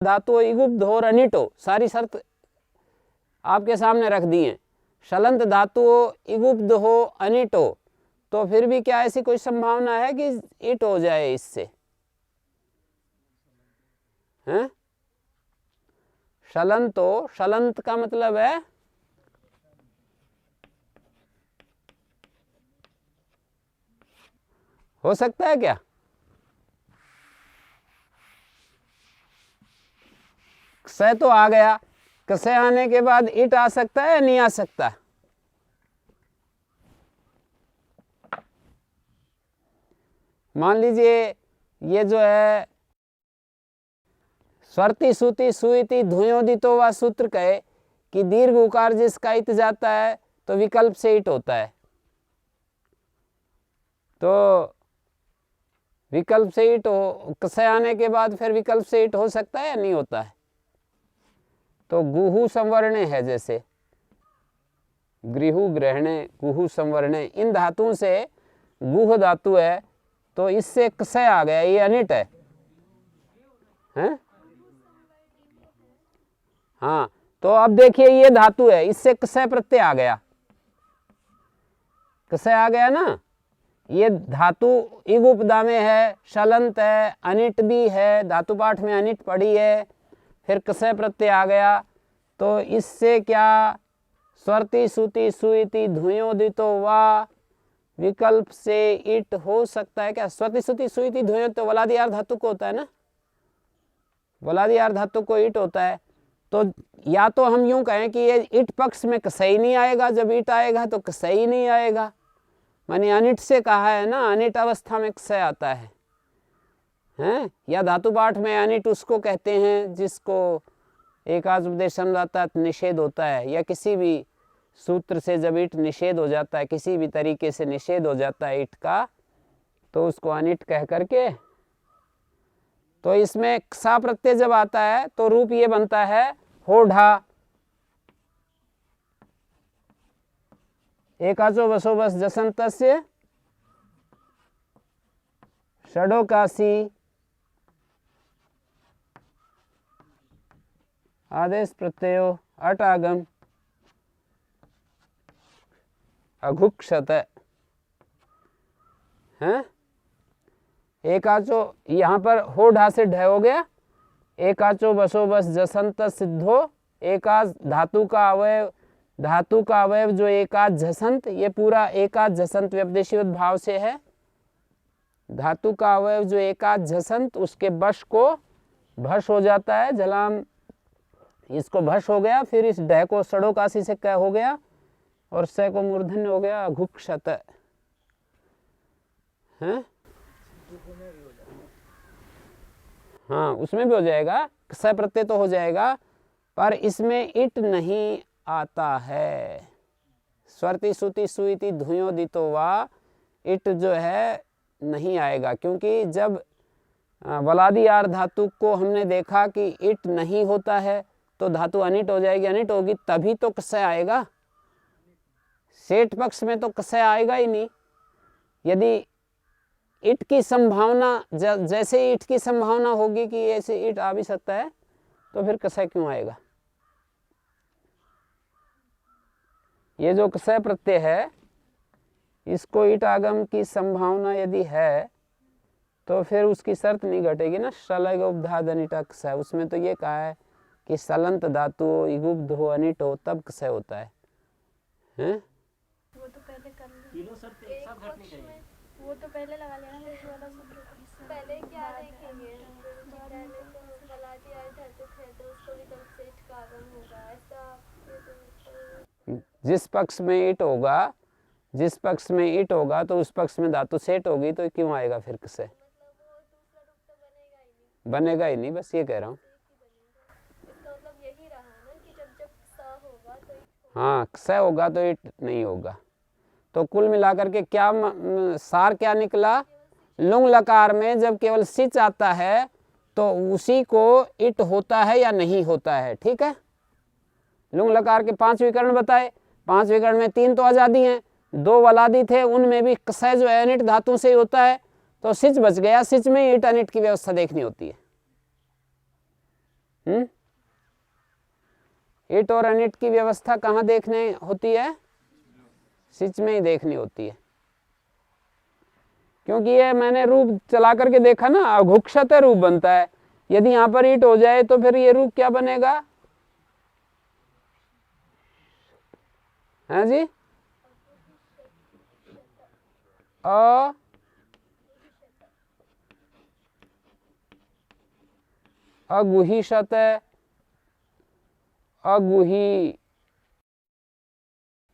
धातु हो, इगुप्त हो और अनिट हो, सारी शर्त आपके सामने रख दी है। शलंत धातु हो, इगुप्त हो, अनिट हो, तो फिर भी क्या ऐसी कोई संभावना है कि इट हो जाए इससे? हैं? शलंत हो, शलंत का मतलब है हो सकता है क्या? स तो आ गया, कसे आने के बाद इट आ सकता है या नहीं आ सकता? मान लीजिए ये जो है स्वरती सुती सुईति धुयोदितो व सूत्र कहे कि दीर्घ उकार जिसका इत जाता है तो विकल्प से इट होता है, तो विकल्प से इट हो, कसे आने के बाद फिर विकल्प से इट हो सकता है या नहीं होता है? तो गुहु संवरणे है, जैसे गृहु ग्रहणे गुहु संवरणे, इन धातुओं से गुह धातु है तो इससे कसे आ गया, ये अनिट है, हैं? हाँ, तो अब देखिए ये धातु है, इससे कसे प्रत्यय आ गया, कसे आ गया ना। ये धातु इगुपदा में है, शलंत है, अनिट भी है, धातु पाठ में अनिट पड़ी है, फिर कसे प्रत्यय आ गया, तो इससे क्या स्वरती सुती सुईति धुयोदितो वा विकल्प से इट हो सकता है क्या? स्वरती सुती सुईति धुयोदितो वलादियार धातु को होता है ना, वलादियार धातु को इट होता है, तो या तो हम यूं कहें कि ये इट पक्ष में कसे ही नहीं आएगा, जब इट आएगा तो कसे ही नहीं आएगा, माने अनिट से कहा है ना, अनिट अवस्था में कसे आता है, हैं? या धातु पाठ में अनिट उसको कहते हैं जिसको एकाज उपदेश समझाता निषेध होता है, या किसी भी सूत्र से जब इट निषेध हो जाता है, किसी भी तरीके से निषेध हो जाता है इट का, तो उसको अनिट कह करके, तो इसमें सा प्रत्यय जब आता है तो रूप ये बनता है होढ़ा, एकाचो बसो बस जसंतस्य षडोकासी आदेश प्रत्ययो अट आगम अघुक्षत, हैं? एकाचो यहाँ पर हो ढा से ढ हो गया, एकाचो बसो बस जसंत सिद्धो, एकाच धातु का अवयव जो एकाच झसंत, ये पूरा एकाच झसंत व्यपदेशीवत भाव से है, धातु का अवयव जो एकाच झसंत उसके बश को भश हो जाता है, जलाम इसको भश हो गया, फिर इस ढ को षडोकासी से क हो गया और स को मूर्धन्य हो गया अघुक्षत, हैं? हाँ, उसमें भी हो जाएगा, स प्रत्यय तो हो जाएगा, पर इसमें इट नहीं आता है। स्वरती सुती सुईति धुयोदितो वा, इट जो है नहीं आएगा, क्योंकि जब वलादियार धातु को हमने देखा कि इट नहीं होता है तो धातु अनिट हो जाएगी, अनिट होगी तभी तो कसे आएगा, सेठ पक्ष में तो कसे आएगा ही नहीं। यदि इट की संभावना जैसे इट की संभावना होगी कि ऐसे इट आ भी सकता है, तो फिर कसे क्यों आएगा? ये जो कसे प्रत्यय है, इसको इट आगम की संभावना यदि है तो फिर उसकी शर्त नहीं घटेगी ना, शलग उपधाद अनिटा कसे, उसमें तो ये कहा है कि सलंत धातु हो, इगुब्ध हो, अनिट हो, तब कसे होता है, हैं? वो तो पहले कर तीनों शर्त एक साथ घटनी चाहिए, वो तो पहले लगा लेना, फिर वाला सूत्र पहले क्या देखेंगे, पहले तो वलादी आए धातु थे तो उसको विकल्प से इट का आगम होगा, ऐसा जिस पक्ष में इट होगा तो उस पक्ष में धातु सेट होगी, तो क्यों आएगा फिर कसे? मतलब वो दूसरा रूप तो बनेगा ही नहीं, बस ये कह रहा हूँ। इसका मतलब यही रहा ना कि जब सा होगा तो हाँ, स होगा तो इट नहीं होगा, तो कुल मिलाकर के क्या सार क्या निकला? लुंग लकार में जब केवल सिच आता है तो उसी को इट होता है या नहीं होता है, ठीक है? लुंग लकार के 5 विकर्ण बताए, 5 विकर्ण में 3 तो आजादी हैं, 2 वलादी थे, उनमें भी कसे जो है अनिट धातु से ही होता है, तो सिच बच गया, सिच में इट अनिट की व्यवस्था देखनी होती है, ईट और अनिट की व्यवस्था कहाँ देखने होती है? सिच में ही देखनी होती है, क्योंकि ये मैंने रूप चला करके देखा ना, अघुक्षत रूप बनता है। यदि यहाँ पर ईट हो जाए तो फिर ये रूप क्या बनेगा? है जी, अगुहिषत,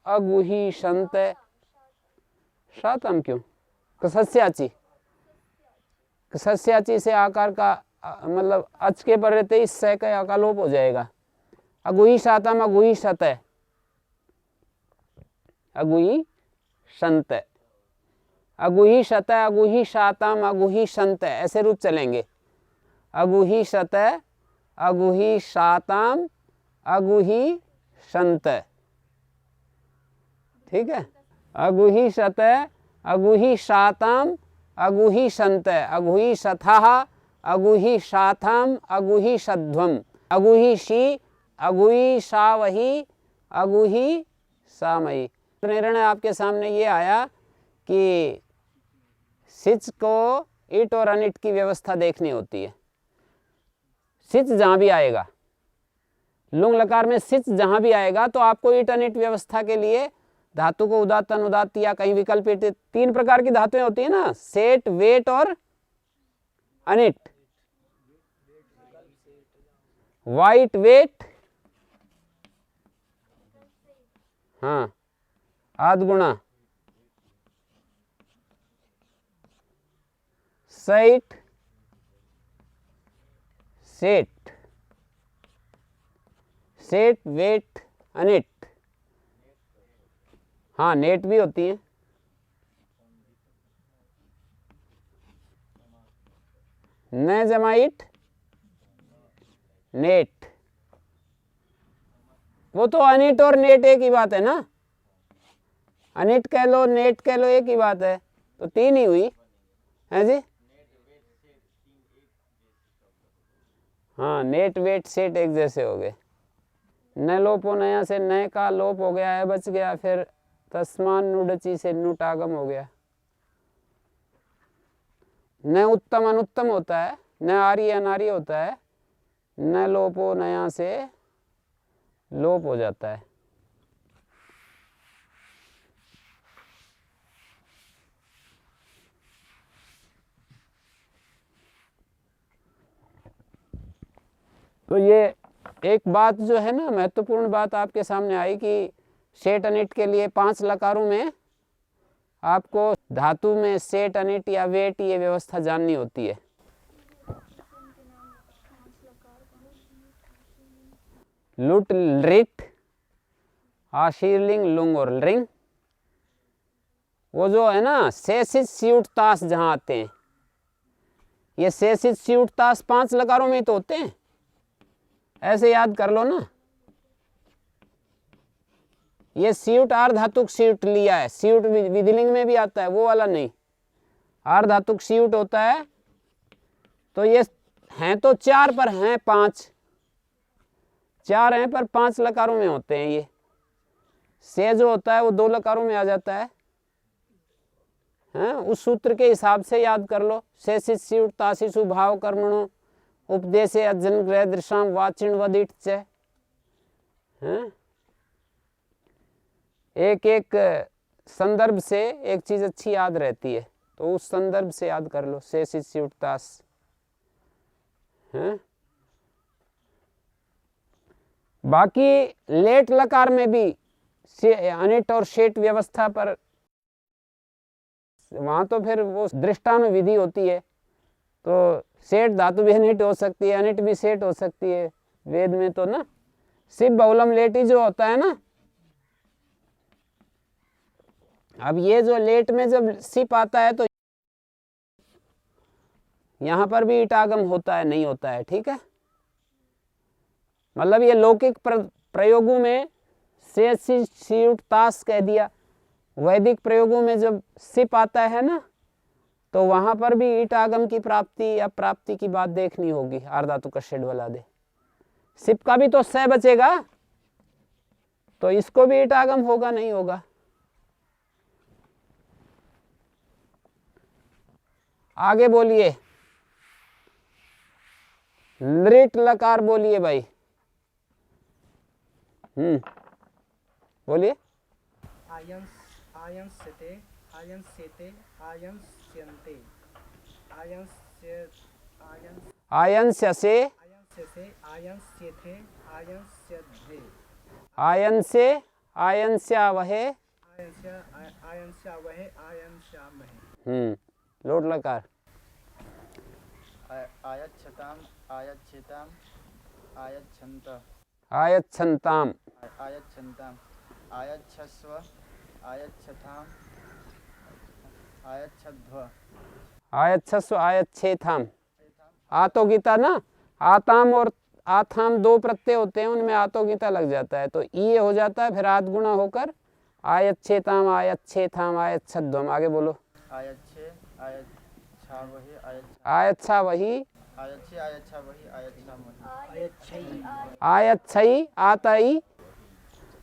अगुहिषन्त, शातम क्यों? कसस्याची, कसस्याची से आकार का मतलब अच के पर रहते इस सह का आकार लोप हो जाएगा। अगुही शातम, अगुही शत, अगुही संत, अगुही शत, अगुही शातम, अगुही संत, ऐसे रूप चलेंगे। अगुही शत, अगुही शातम, अगुही संत, ठीक है। अगुही शत, अगुही शातम, अगुही संत, अगुही शतः, अगुही शाथम, अगुही शध्वम, अगुही शी, अगुही शावही, अगुही सामयी। निर्णय आपके सामने ये आया कि सिच को ईट और अनिट की व्यवस्था देखनी होती है। सिच जहां भी आएगा, लुंग लकार में सिच जहां भी आएगा तो आपको ईट अनिट व्यवस्था के लिए धातु को उदात्त अनुदात्त या कहीं विकल्पित, 3 प्रकार की धातुएं होती है ना, सेट, वेट और अनिट। वाइट वेट, हाँ, आधगुणा, साइट, सेट, सेट, वेट, अनिट। हाँ, नेट भी होती है। न जमाइट, नेट, वो तो अनिट और नेट एक ही बात है ना। अनिट कह लो, नेट कह लो, एक ही बात है, तो 3 ही हुई है जी। हाँ, नेट वेट सेट एक जैसे हो गए। न लोप हो नया से नए का लोप हो गया है, बच गया। फिर तस्मान नुडची से नुट आगम हो गया। न उत्तम अनुत्तम होता है, न आर्य अनार्य होता है, न लोप हो नया से लोप हो जाता है। तो ये एक बात जो है ना, महत्वपूर्ण बात आपके सामने आई कि सेट अनिट के लिए 5 लकारों में आपको धातु में सेट अनिट या वेट ये व्यवस्था जाननी होती है। लुट, रिट, आशीर्लिंग, लुंग और रिंग। वो जो है ना शेषित स्यूट तास जहां आते हैं, ये शेषित स्यूट तास 5 लकारों में ही तो होते हैं। ऐसे याद कर लो ना, ये स्यूट आर धातुक स्यूट लिया है। स्यूट विधिलिंग में भी आता है, वो वाला नहीं। आर धातुक स्यूट होता है, तो ये हैं तो 4 पर हैं 5, 4 हैं पर 5 लकारों में होते हैं। ये से जो होता है वो 2 लकारों में आ जाता है। उस सूत्र के हिसाब से याद कर लो। शेषित स्यूट ताशिषु भाव कर्मणो उपदेशे अजन ग्रह दृशाम वाचिण वदिट च। एक एक संदर्भ से एक चीज अच्छी याद रहती है, तो उस संदर्भ से याद कर लो। शेषित स्यूट ताश, बाकी लेट लकार में भी अनिट और शेट व्यवस्था पर वहां तो फिर वो दृष्टानु विधि होती है। तो सेट धातु भी अनिट हो सकती है, अनिट भी सेट हो सकती है वेद में तो ना। सिप बहुलम लेटी जो होता है ना, अब ये जो लेट में जब सिप आता है तो यहां पर भी ईटागम होता है, नहीं होता है, ठीक है। मतलब ये लौकिक प्रयोगों में से ताश कह दिया, वैदिक प्रयोगों में जब सिप आता है ना, तो वहां पर भी ईट आगम की प्राप्ति या प्राप्ति की बात देखनी होगी। आर्धातु का शेड वाला दे, सिप का भी तो स बचेगा, तो इसको भी ईटागम होगा नहीं होगा। आगे बोलिए, लृट लकार बोलिए भाई। बोलिए। आयंस्यते आयंस्यते आयंस्यन्ते आयंस्यसे आयंस्यसे आयंस्यथे आयंस्यद्धे आयंसे आयंस्यावहे आयंस्यावहे आयंस्यामहे। लोट लकार। आयच्छताम आयच्छेताम आयच्छन्त आयच्छन्ताम आयच्छन्ताम आयच्छस्व आयच्छथाम आयच्छध्व आयच्छस्व आयच्छेथाम। आतो गीता ना, आताम और आथाम दो प्रत्यय होते हैं, उनमें आतो गीता लग जाता है तो ये हो जाता है, फिर आत गुणा होकर आयच्छेताम आयच्छेथाम आयच्छध्वम। आगे बोलो। आयच्छे आयच्छा वही आयच्छा वही आयच्छे आयच्छा वही आयच्छा वही आयच्छई आतई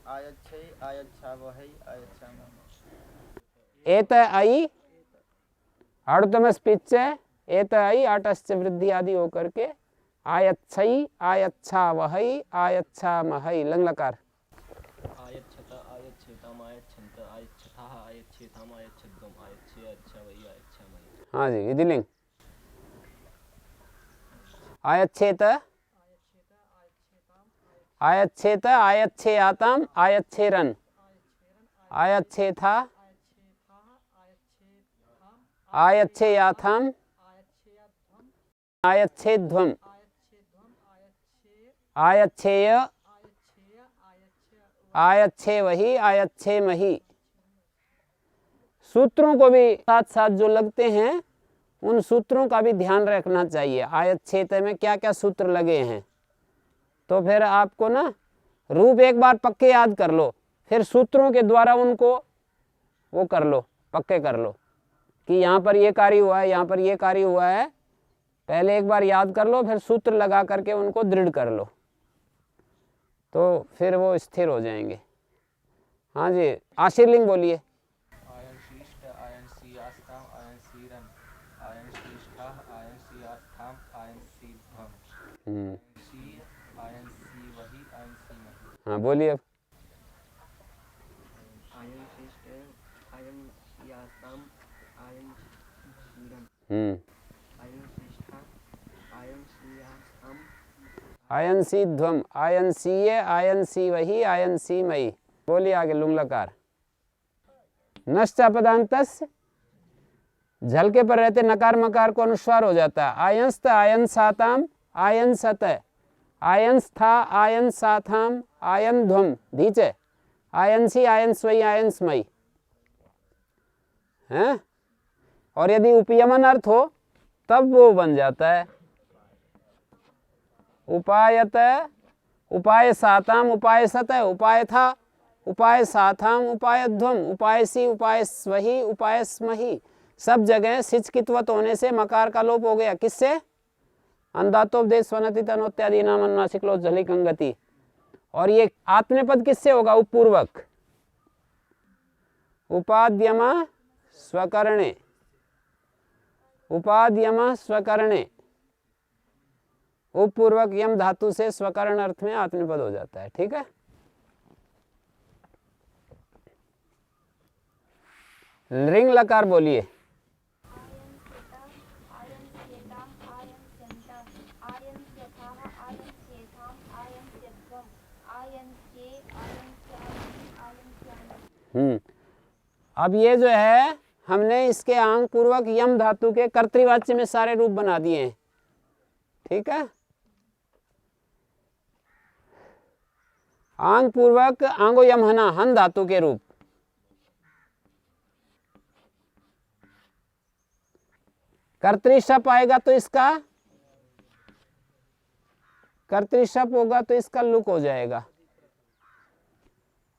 आयच्छे आयच्छा वही आयच्छा वही एत आई अड़ुतम स्पिच एत आई आटश्च वृद्धि आदि होकर के आयच्छई आयच्छा वही आयच्छा महई। लंग लकार। आयच्छत आयच्छेताम आयच्छन्त आयच्छथाः आयच्छेताम आयच्छध्वम आयच्छे आयच्छा वही आयच्छा महि। हाँ जी, विधिलिंग। आयच्छेत आयच्छेत आयच्छेयाताम आयच्छेरन आयच्छेथा आयच्छेयाथाम आयच्छेध्वम आयच्छेय आयच्छे वही आयच्छे मही। सूत्रों को भी साथ साथ जो लगते हैं उन सूत्रों का भी ध्यान रखना चाहिए। आयच्छेत में क्या क्या सूत्र लगे हैं, तो फिर आपको ना रूप एक बार पक्के याद कर लो, फिर सूत्रों के द्वारा उनको वो कर लो, पक्के कर लो कि यहाँ पर ये कार्य हुआ है, यहाँ पर ये कार्य हुआ है। पहले एक बार याद कर लो, फिर सूत्र लगा करके उनको दृढ़ कर लो, तो फिर वो स्थिर हो जाएंगे। हाँ जी, आशीर्लिंग बोलिए। आयन श्रीष्ठ आयन सीयास्ताम आयन सीरन आयन श्रीष्ठाः आयन सीयास्थाम आयन सीध्वम सी आयन सी वही आयन सी महि। हाँ बोलिए अब। आयन श्रेष्ठ आयन यास्ताम आयन शीरन आयन श्रेष्ठा आयन श्रीयास्ताम आयन सी ध्वम आयन सीय आयन सी वही आयन सी मई। बोलिए आगे। लुंग लकार। नश्च अपदांतस्य, झलके पर रहते नकार मकार को अनुस्वार हो जाता है। आयंस्त आयन साताम आयन सत आयन स्था आयन साथाम आयन ध्वम धीचे आयन सी आयन स्वई आयन स्मई हैं। और यदि उपयमन अर्थ हो तब वो बन जाता है उपायत उपाय साताम उपाय सत उपाय था उपाय साथाम उपाय ध्वम उपायसी उपाय स्वही उपाय स्मही। सब जगह सिचकित्वत होने से मकार का लोप हो गया। किससे? अंधातोपदेश स्वनति तनोत्यादि नाम अनुनासिकलो झलिक अंगति। और ये आत्मनेपद किससे होगा? उपपूर्वक। उपाद्यमा स्वकरणे उपाद्यमा स्वकरणे उपपूर्वक यम धातु से स्वकरण अर्थ में आत्मनेपद हो जाता है। ठीक है। रिंग लकार बोलिए। अब ये जो है हमने इसके आंग पूर्वक यम धातु के कर्तृवाच्य में सारे रूप बना दिए हैं। ठीक है। आंग पूर्वक आंगो यमहना हन धातु के रूप। कर्तृशप आएगा तो इसका कर्तृशप होगा तो इसका लुक हो जाएगा।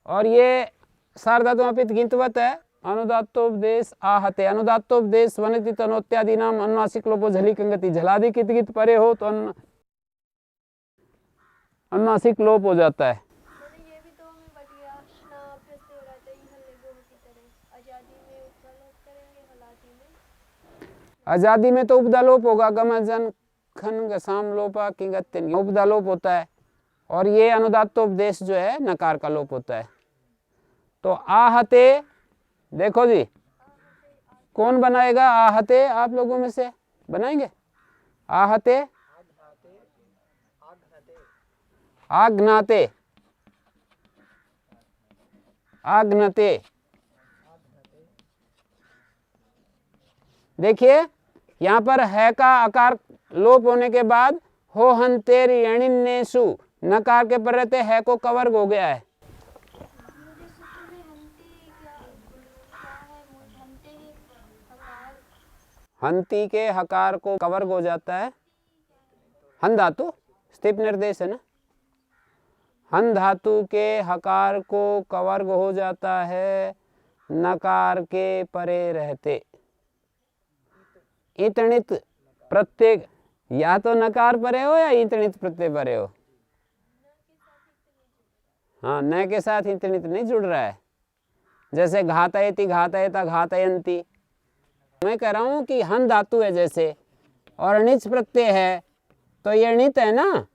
और ये सार्वधातुमपित गिंतवत है। अनुदात्तोपदेश आहते अनुदात्तोपदेश वनिति तनोत्यादि नाम अनुनासिक लोपो झलिक अंगति। झलादि कित गित परे हो तो अनुनासिक लोप हो जाता है। मैंने ये भी तो हमें बच गया ना प्रत्यय हो जाता है ये हल्ले गो की तरह आजादी में उपलोप करेंगे हलाती में आजादी में तो उपदालोप होगा, गमजन खन गसाम लोपा किंगत्यन उपदालोप होता है, और ये अनुदात्तोपदेश जो है नकार का लोप होता है। तो आहते, देखो जी कौन बनाएगा आहते, आप लोगों में से बनाएंगे? आहते, आघ्नाते, आघ्नते। देखिए यहाँ पर है का आकार लोप होने के बाद हो हंते ऋणिन्नेषु नकार के पर रहते है को कवर्ग हो गया है। मुझे सूत्र में हंती क्या है हंते हकार हंती के हकार को कवर्ग हो जाता है। हन धातु स्थिप निर्देश है ना, हन धातु के हकार को कवर्ग हो जाता है नकार के परे रहते। ईतणित प्रत्यय या तो नकार परे हो या ईतणित प्रत्यय परे हो। हाँ, न के साथ ईतणित नहीं जुड़ रहा है। जैसे घातयति, घातयता, घातयंती। मैं कह रहा हूं कि हन धातु है जैसे और णिच प्रत्यय है तो ये णित है ना,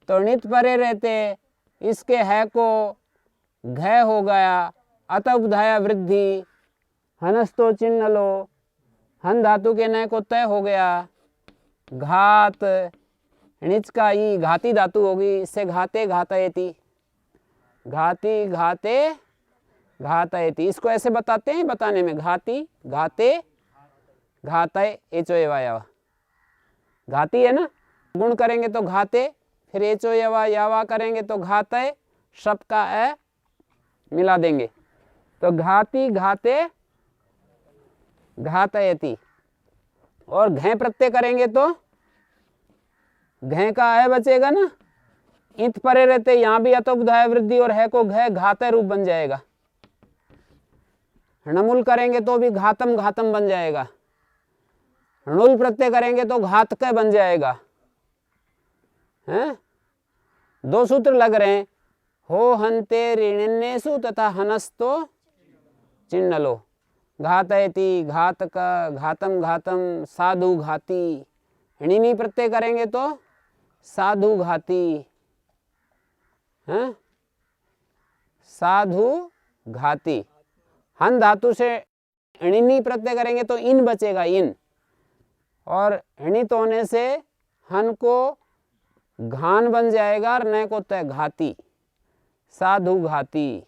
तो णित परे रहते इसके है को घ हो गया, अतः उपधाया वृद्धि, हनस्तो चिन्ह लो, हन धातु के न को तय हो गया, घात णिच का ई घाती धातु होगी, इससे घाते घातयति, घाती घाते घातयति। इसको ऐसे बताते हैं बताने में, घाती घाते घातय एचो एवा, घाती है ना, गुण करेंगे तो घाते, फिर एचो यवा यावा करेंगे तो घातय, शब का ए मिला देंगे तो घाती घाते घातयति। और घ प्रत्यय करेंगे तो घ का ए बचेगा ना, इत परे रहते यहाँ भी अतोपधाय वृद्धि और है को घ घातय रूप बन जाएगा। णमुल करेंगे तो भी घातम घातम बन जाएगा, णुल प्रत्यय करेंगे तो घातक बन जाएगा। हैं, दो सूत्र लग रहे हैं, हो हंते ऋणिन्नेषु तथा हनस्तो चिन्नलो, घातयति घातक, घातम घातम, साधु घाती। ऋणिनी प्रत्यय करेंगे तो साधु घाती, हैं, साधु घाती। हन धातु से ऋणिनी प्रत्यय करेंगे तो इन बचेगा, इन, और ऋणित होने से हन को घान बन जाएगा और न को तय घाती, साधु घाती।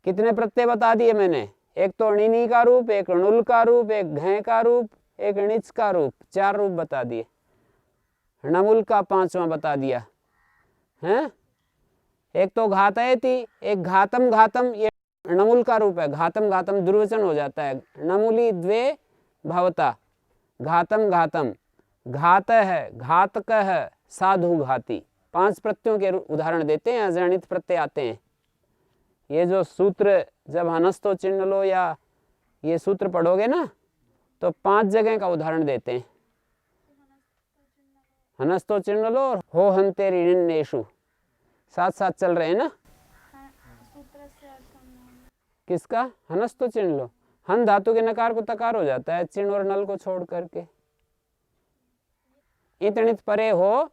कितने प्रत्यय बता दिए मैंने? एक तो ऋणिनी का रूप, एक णुल का रूप, एक घ का रूप, एक णिच का रूप, 4 रूप बता दिए। णमुल का 5वां बता दिया हैं। एक तो घातयति, एक घातम घातम, ये णमुल का रूप है, घातम घातम दुर्वचन हो जाता है, णमुली द्वे भवता, घातम घातम, घात है घातक है, साधु घाती। 5 प्रत्ययों के उदाहरण देते हैं, अजनित प्रत्यय आते हैं। ये जो सूत्र जब हनस्तो चिन्ह लो या ये सूत्र पढ़ोगे ना तो 5 जगह का उदाहरण देते हैं। हनस्तो चिन्ह लो और हो हंते ऋणिन्नेषु साथ साथ चल रहे हैं ना। सूत्र से अर्थ हम किसका? हनस्तो चिन्ह लो, हन धातु के नकार को तकार हो जाता है चिन्ह और नल को छोड़ करके। इतनित परे हो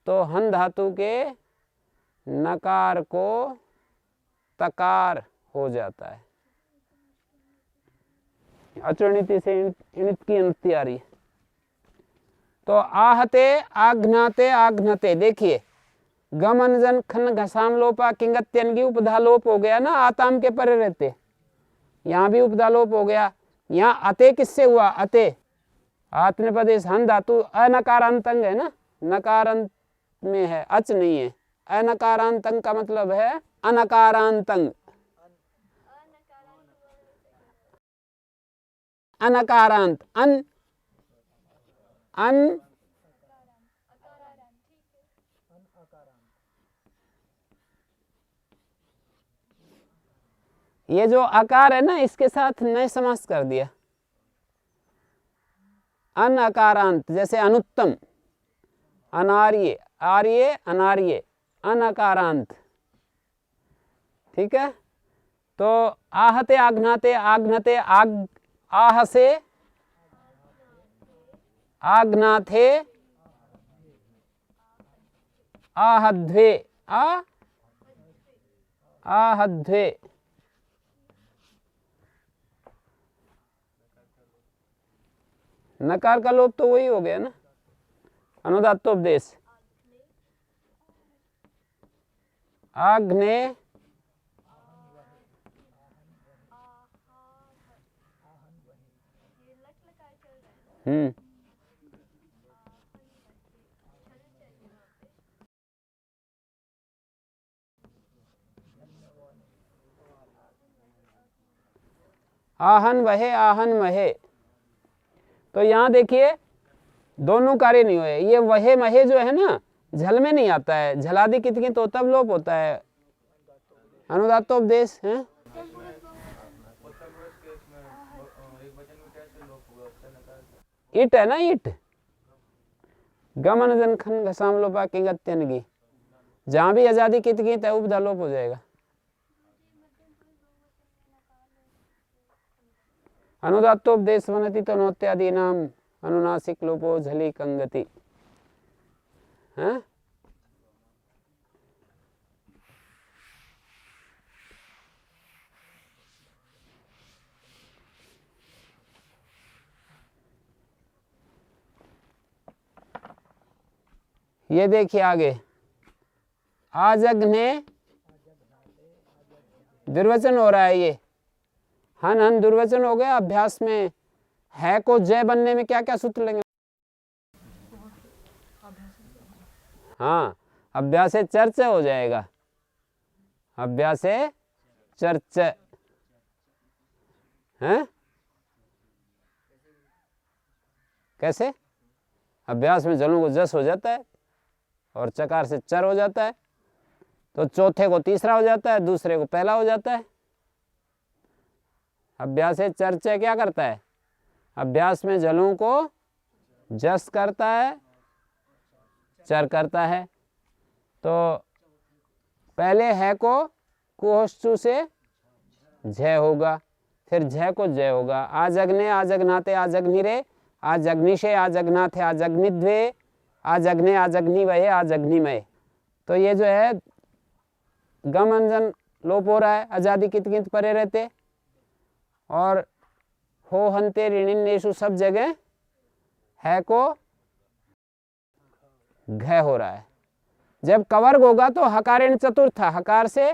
तो हन धातु के नकार को तकार हो जाता है। अचरणिति से इणित की अनुक्ति आ रही है। तो आहते आघ्नाते आघ्नते, देखिए गमन जन खन घसाम लोपा किंगत्यन की उपधा लोप हो गया ना, आताम के परे रहते, यहाँ भी उपधा लोप हो गया। यहाँ अते किससे हुआ? अते आत्मनिपदेश हन धातु अनकारांतंग है ना, नकारांत में है, अच नहीं है। अनकारांतंग का मतलब है अनकारांतंग, अनकारांत, अन अन ये जो आकार है ना इसके साथ नए समास कर दिया। अनकारांत जैसे अनुत्तम, अनार्य, आर्य अनार्य, अनकारांत। ठीक है, तो आहते आघ्नाते, आघ्नते आग, आह से आघ्नाथे, आहध्वे, आहध्वे। नकार का लोप तो वही हो गया ना, अनुदात्तोपदेश। आग्ने, आहन वहे, आहन महे। तो यहाँ देखिए दोनों कार्य नहीं हुए। ये वहे महे जो है ना, झल में नहीं आता है, झलादि कितकी तो तब लोप होता है, अनुदात्तोपदेश है। ईट है ना, ईट गमन जन खन घसाम लोपा की गत्यन की, जहां भी आजादी कितकी तय उपधा लोप हो जाएगा। अनुदात्तोपदेश वनति तो नोत्यादि नाम अनुनासिक लोपो झली कंगति। हैं? ये देखिए आगे, आजघ्ने दुर्वचन हो रहा है। ये हन हन दुर्वचन हो गया। अभ्यास में है को जय बनने में क्या क्या सूत्र लेंगे? हाँ, अभ्यास चर्च हो जाएगा, अभ्यास चर्च है। कैसे? अभ्यास में जलों को जस हो जाता है और चकार से चर हो जाता है, तो चौथे को तीसरा हो जाता है, दूसरे को पहला हो जाता है। अभ्यास चर्चा क्या करता है? अभ्यास में जलों को जस करता है, चर करता है। तो पहले है को कुहोष्टु से झय होगा, फिर झय को जय होगा। आजग्ने, आजग्नाते, आजग्निरे, आजग्निशे, आजग्नाथे, आजग्निद्वे, आजग्ने, आजग्निवये, आजग्निमय। तो ये जो है गम अंजन लोप हो रहा है, आजादी कित कित परे रहते, और हो हंते ऋणिन्नेषु सब जगह है को घ हो रहा है। जब कवर्ग होगा तो हकारेण चतुर्थ, हकार से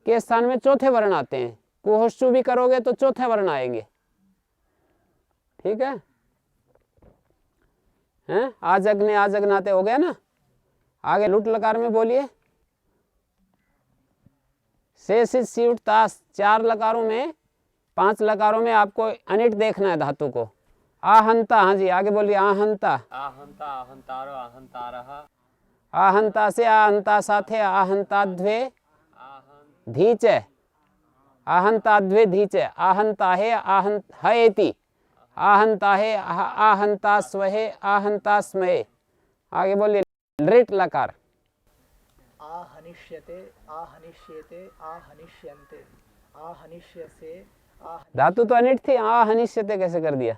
के स्थान में चौथे वर्ण आते हैं। कुहोष्टु भी करोगे तो चौथे वर्ण आएंगे। ठीक है, हैं? आजग्ने, आजग्नाते हो गया ना। आगे लुट लकार में बोलिए। से सित सीउट तास, 4 लकारों में 5 लकारों में आपको अनिट देखना है धातु को। आहंता, हाँ जी आगे बोलिए। आहंता, आहंता, आहंतारो, आहंतारः, आहंता से आहंता साथे, आहंताद्वे धीच, आहंताद्वे धीच, आहंता है आहंत हयति, आहंता है आहंता स्वहे, आहंता स्मये। आगे बोलिए लृट लकार। आहनिष्यते, आहनिष्येते, आहनिष्यन्ते, आहनिष्यसे, धातु तो अनिट थी, आहनिष्यते कैसे कर दिया?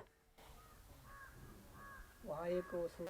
वहाँ एक